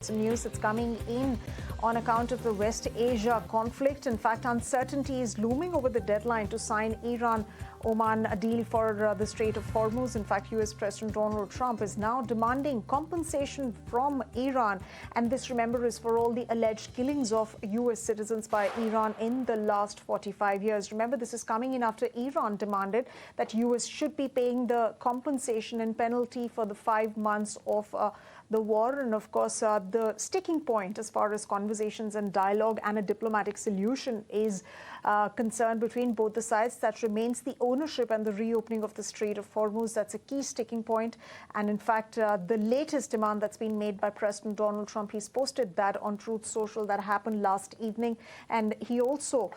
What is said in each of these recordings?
Some news that's coming in on account of the West Asia conflict. In fact, uncertainty is looming over the deadline to sign Iran-Oman a deal for the Strait of Hormuz. In fact, US President Donald Trump is now demanding compensation from Iran. And this, remember, is for all the alleged killings of US citizens by Iran in the last 45 years. Remember, this is coming in after Iran demanded that US should be paying the compensation and penalty for the 5 months of the war. And of course, the sticking point as far as conversations and dialogue and a diplomatic solution is concerned between both the sides, that remains the ownership and the reopening of the Strait of Hormuz. That's a key sticking point. And in fact, the latest demand that's been made by President Donald Trump, he's posted that on Truth Social. That happened last evening. And he also,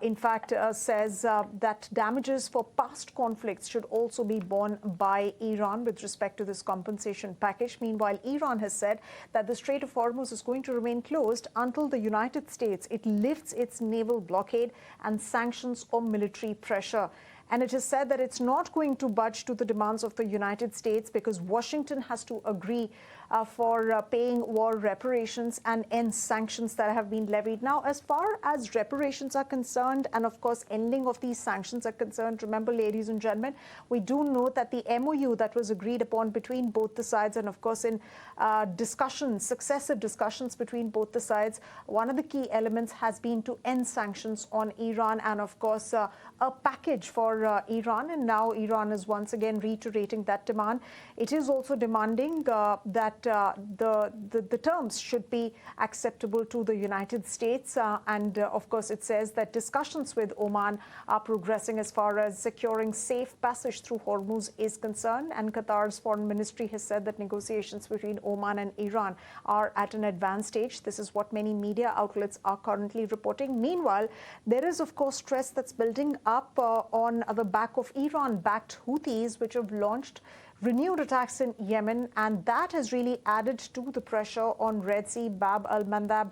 in fact, says that damages for past conflicts should also be borne by Iran with respect to this compensation package. Meanwhile, Iran has said that the Strait of Hormuz is going to remain closed until the United States lifts its naval blockade and sanctions or military pressure. And it has said that it's not going to budge to the demands of the United States because Washington has to agree for paying war reparations and end sanctions that have been levied. Now, as far as reparations are concerned, and of course ending of these sanctions are concerned, remember, ladies and gentlemen, we do note that the MOU that was agreed upon between both the sides, and of course in discussions, successive discussions between both the sides, one of the key elements has been to end sanctions on Iran and of course a package for Iran. And now Iran is once again reiterating that demand. It is also demanding that the terms should be acceptable to the United States. And of course, it says that discussions with Oman are progressing as far as securing safe passage through Hormuz is concerned. And Qatar's foreign ministry has said that negotiations between Oman and Iran are at an advanced stage. This is what many media outlets are currently reporting. Meanwhile, there is, of course, stress that's building up on the back of Iran-backed Houthis, which have launched renewed attacks in Yemen, and that has really added to the pressure on Red Sea, Bab, al-Mandab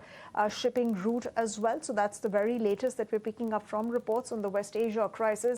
shipping route as well. So that's the very latest that we're picking up from reports on the West Asia crisis.